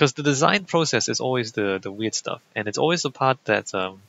Because the design process is always the weird stuff, and it's always the part that you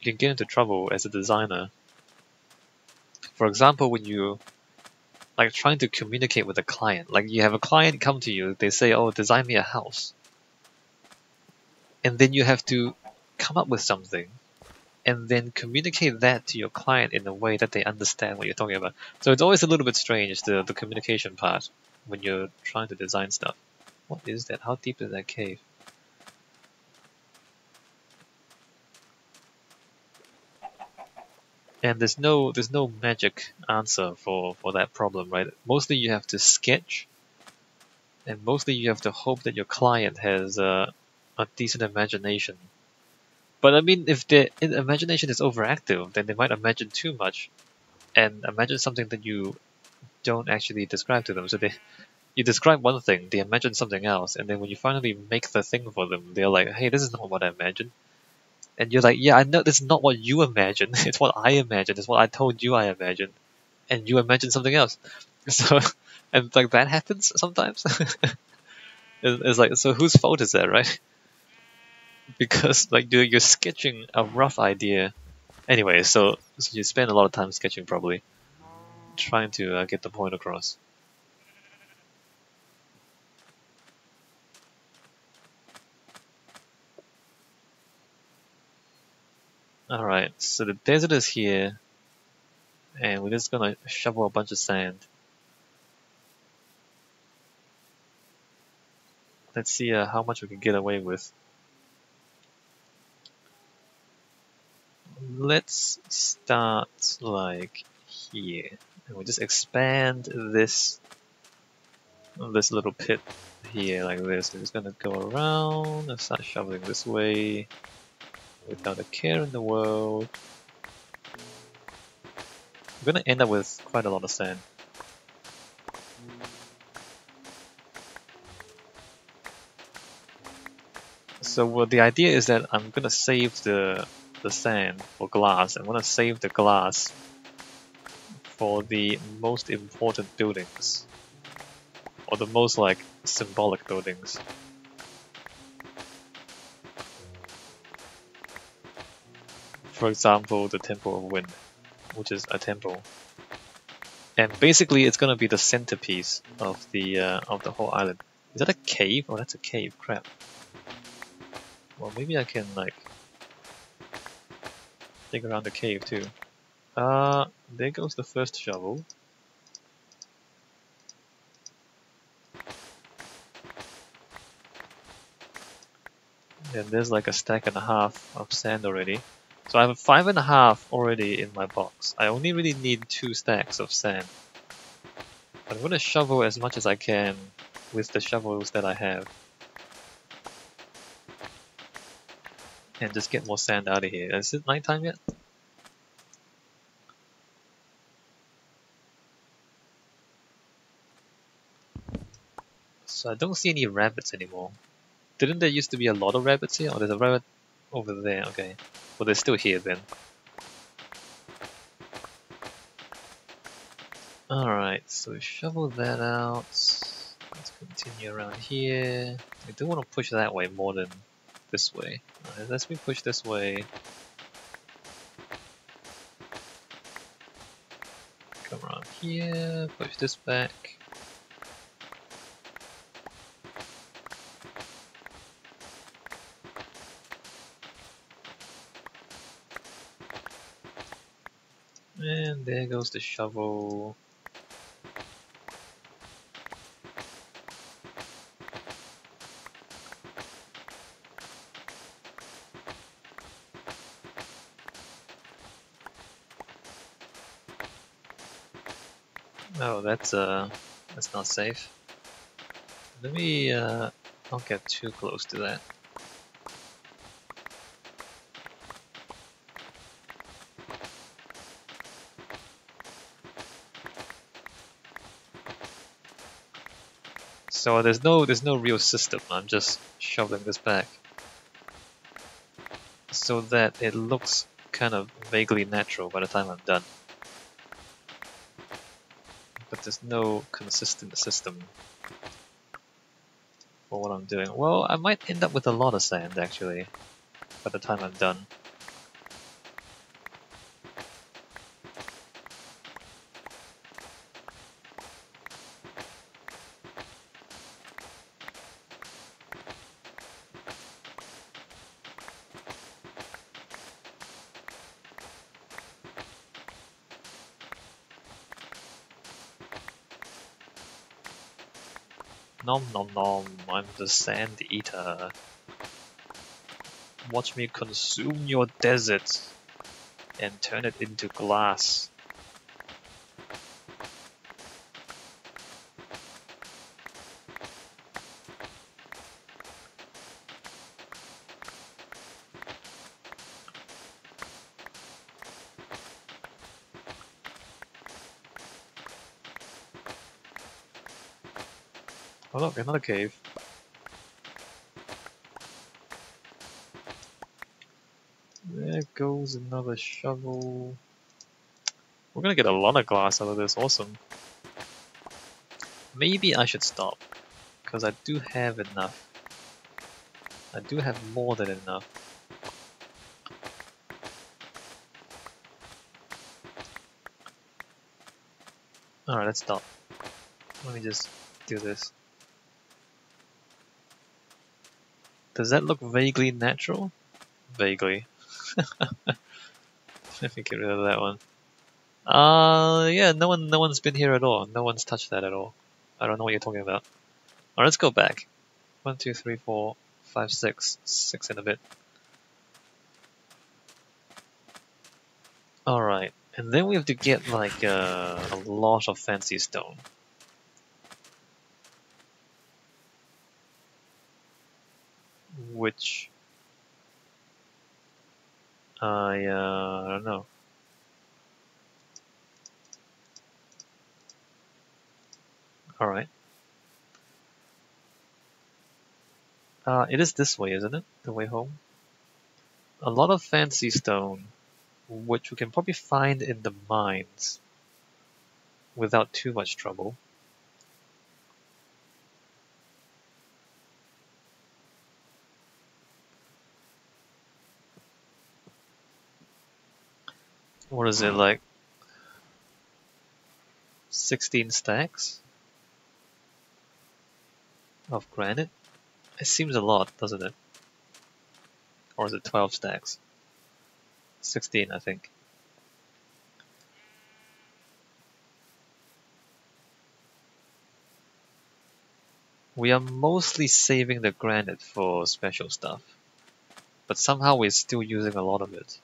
can get into trouble as a designer. For example, when you like trying to communicate with a client, like you have a client come to you, they say, "Oh, design me a house," and then you have to come up with something, and then communicate that to your client in a way that they understand what you're talking about. So it's always a little bit strange, the communication part, when you're trying to design stuff. What is that? How deep is that cave? And there's no magic answer for that problem, right? Mostly you have to sketch, and mostly you have to hope that your client has a decent imagination. But I mean, if their imagination is overactive, then they might imagine too much and imagine something that you don't actually describe to them. So you describe one thing, they imagine something else, and then when you finally make the thing for them, they're like, "Hey, this is not what I imagined." And you're like, "Yeah, I know this is not what you imagined. It's what I imagined. It's what I told you I imagined, and you imagined something else." So, and like that happens sometimes. It's like, so whose fault is that, right? Because like you're sketching a rough idea. Anyway, so you spend a lot of time sketching, probably trying to get the point across. Alright, so the desert is here, and we're just gonna shovel a bunch of sand. Let's see how much we can get away with. Let's start like here, and we just expand this little pit here like this. We're just gonna go around and start shoveling this way without a care in the world. We're gonna end up with quite a lot of sand. So the idea is that I'm gonna save the sand for glass. I'm gonna save the glass for the most important buildings, or the most like symbolic buildings. For example, the Temple of Wind, which is a temple, and basically it's gonna be the centerpiece of the whole island. Is that a cave? Oh, that's a cave. Crap. Well, maybe I can like dig around the cave too. There goes the first shovel. And there's like a stack and a half of sand already. So I have 5.5 already in my box. I only really need 2 stacks of sand. I'm gonna shovel as much as I can with the shovels that I have. And just get more sand out of here. Is it nighttime yet? So I don't see any rabbits anymore. Didn't there used to be a lot of rabbits here? Oh, there's a rabbit over there. Okay. Well, they're still here then. Alright, so shovel that out. Let's continue around here. I do want to push that way more than this way. Alright, let's push this way. Come around here, push this back. And there goes the shovel. Oh, that's not safe. Let me not get too close to that. So there's no real system. I'm just shoveling this back so that it looks kind of vaguely natural by the time I'm done. But there's no consistent system. for what I'm doing. Well, I might end up with a lot of sand actually by the time I'm done. Nom nom nom, I'm the sand eater. Watch me consume your desert and turn it into glass. Oh look, another cave. There goes another shovel. We're gonna get a lot of glass out of this, awesome. Maybe I should stop, because I do have enough. I do have more than enough. Alright, let's stop. Let me just do this. Does that look vaguely natural? Vaguely. Let me get rid of that one. Yeah, no one's been here at all. No one's touched that at all. I don't know what you're talking about. Alright, let's go back. 1, 2, 3, 4, 5, 6. 6 and a bit. Alright, and then we have to get like a lot of fancy stone. Which I don't know. Alright. It is this way, isn't it? The way home? A lot of fancy stone, which we can probably find in the mines without too much trouble. What is it, like 16 stacks of granite? It seems a lot, doesn't it? Or is it 12 stacks? 16, I think. We are mostly saving the granite for special stuff, but somehow we're still using a lot of it.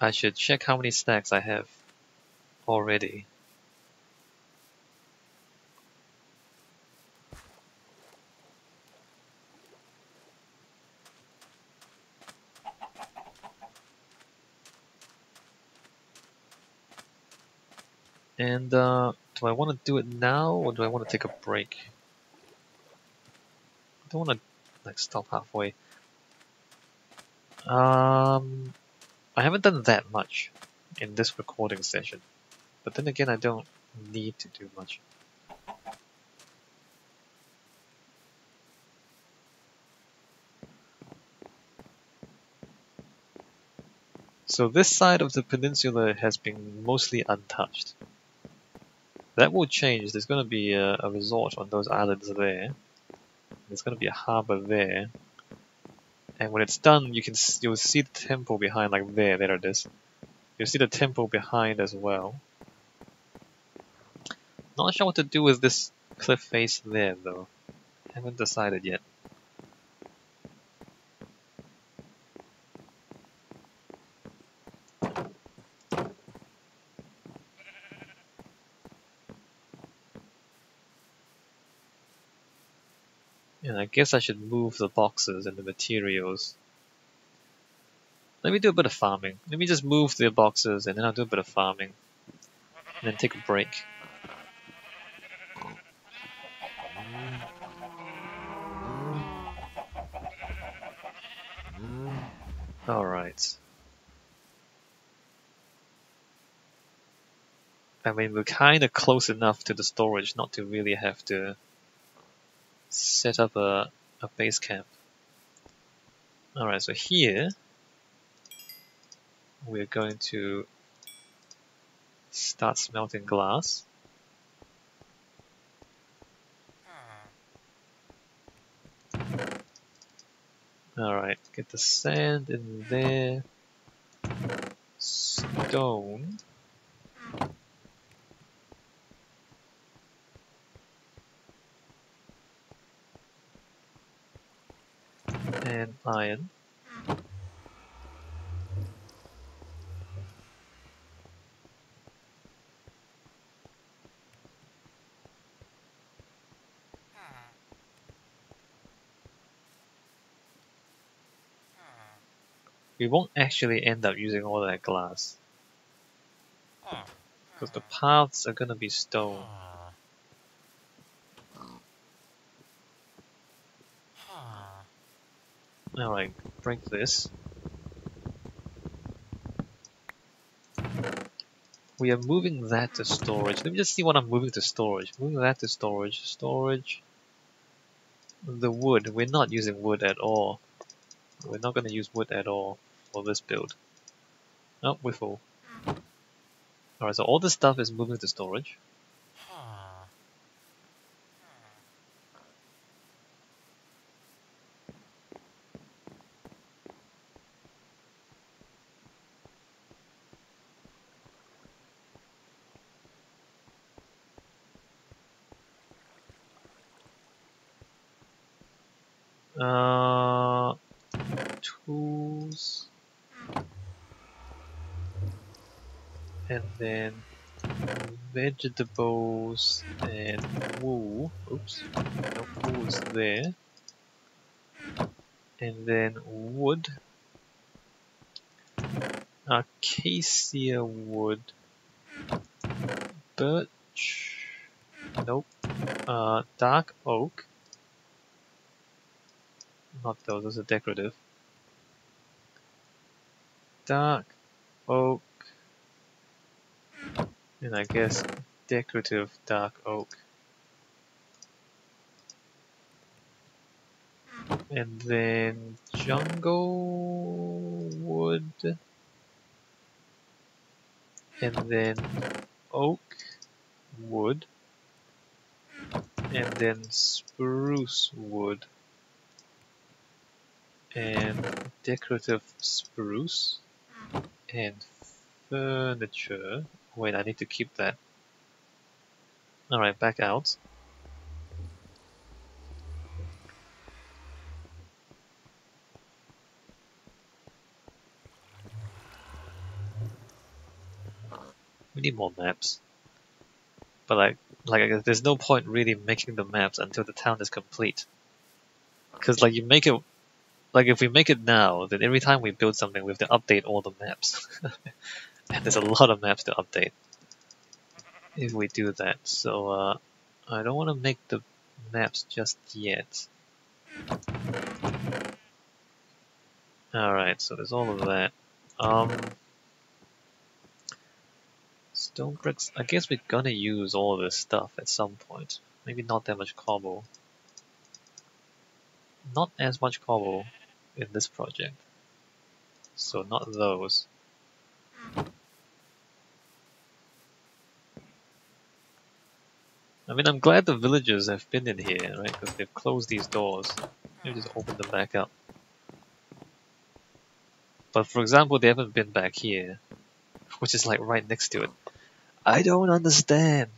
I should check how many stacks I have already. And do I want to do it now or do I want to take a break? I don't want to like stop halfway. I haven't done that much in this recording session, but then again I don't need to do much. So this side of the peninsula has been mostly untouched. That will change. There's going to be a resort on those islands there. There's going to be a harbor there. And when it's done, you'll see the temple behind, like there it is. You'll see the temple behind as well. Not sure what to do with this cliff face there though. Haven't decided yet. And I guess I should move the boxes and the materials. Let me do a bit of farming. Let me just move the boxes and then I'll do a bit of farming. And then take a break. Alright. I mean, we're kind of close enough to the storage not to really have to set up a base camp. Alright, so here we're going to start smelting glass. Alright, get the sand in there. Stone. And iron. We won't actually end up using all that glass, because the paths are gonna be stone. Alright, break this. We are moving that to storage. Let me just see what I'm moving to storage. Moving that to storage. Storage. The wood. We're not using wood at all. We're not going to use wood at all for this build. Oh, we're full. Alright, so all this stuff is moving to storage. Tools. And then vegetables and wool. Oops. No, wool is there. And then wood. Acacia wood. Birch. Nope. Dark oak. Not those, those are decorative. Dark oak. And I guess decorative dark oak. And then jungle wood. And then oak wood. And then spruce wood. And decorative spruce. And furniture. Wait, I need to keep that. Alright, back out. We need more maps. But I guess there's no point really making the maps until the town is complete. Because like you make it, like if we make it now, then every time we build something, we have to update all the maps. And there's a lot of maps to update if we do that. So I don't want to make the maps just yet. Alright, so there's all of that. Stone bricks, I guess we're gonna use all of this stuff at some point. Maybe not that much cobble. Not as much cobble in this project. So not those. I mean, I'm glad the villagers have been in here, right? Because they've closed these doors. Maybe just open them back up. But for example, they haven't been back here, which is like right next to it. I don't understand.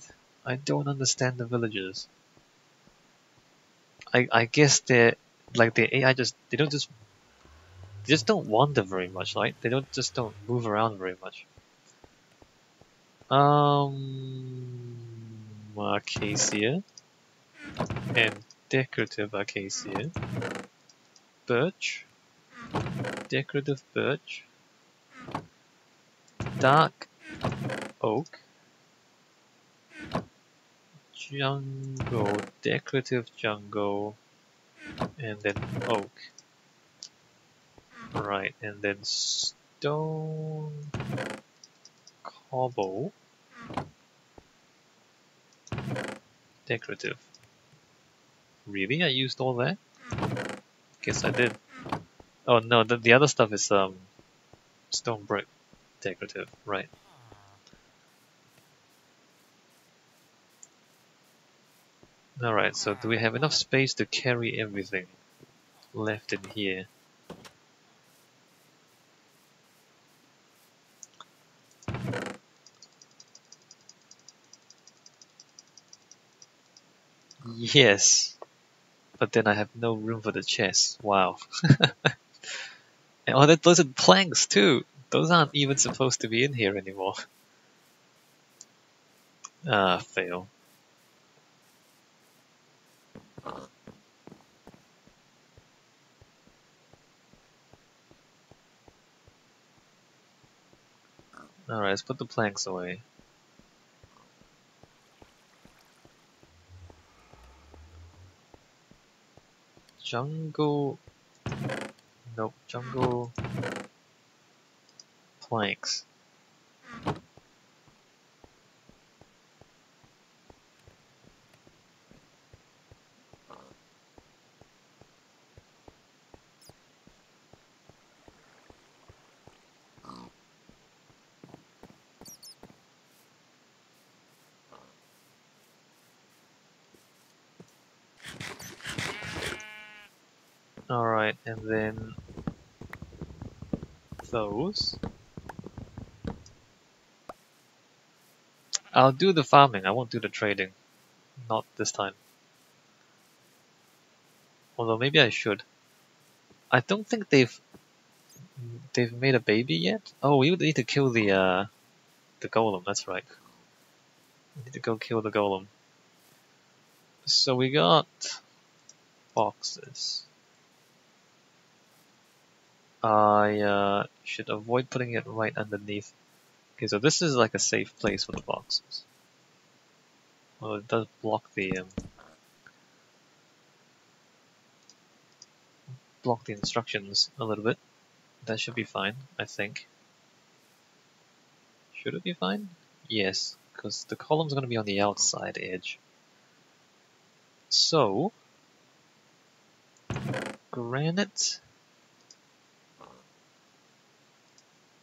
I don't understand the villagers. I guess they're like the AI they just don't wander very much, right? They don't move around very much. Acacia and decorative acacia, birch, decorative birch, dark oak, jungle, decorative jungle, and then oak. Right, and then stone, cobble, Decorative. Really? I used all that? Guess I did. Oh no, the other stuff is stone brick. Decorative, right. Alright, so do we have enough space to carry everything left in here? Yes, but then I have no room for the chest. Wow. And oh, those are planks too. Those aren't even supposed to be in here anymore. Ah, fail. Alright, let's put the planks away. Jungle. Nope, jungle planks. Alright, and then those. I'll do the farming, I won't do the trading. Not this time. Although maybe I should. I don't think they've made a baby yet. Oh, we would need to kill the golem, that's right. We need to go kill the golem. So we got boxes. I should avoid putting it right underneath. Okay, so this is like a safe place for the boxes. Well, it does block the instructions a little bit. That should be fine, I think. Should it be fine? Yes, because the column's going to be on the outside edge. So, granite,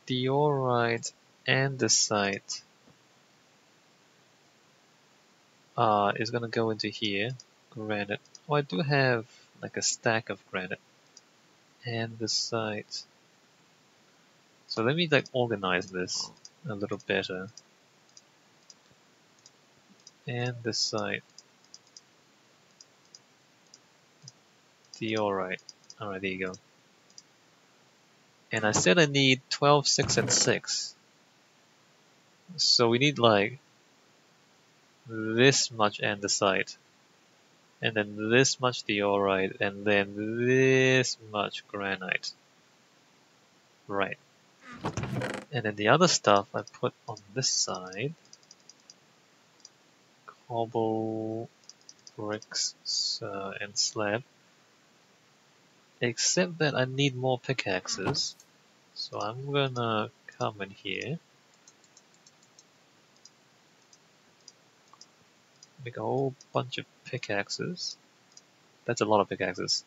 diorite, andesite is going to go into here. Granite. Oh, I do have like a stack of granite. Andesite. So let me like organize this a little better. Andesite. Diorite. Alright, there you go. And I said I need 12, 6, and 6. So we need like this much andesite. And then this much diorite. And then this much granite. Right. And then the other stuff I put on this side. Cobble, bricks, and slab. Except that I need more pickaxes. So I'm gonna come in here. Make a whole bunch of pickaxes. That's a lot of pickaxes.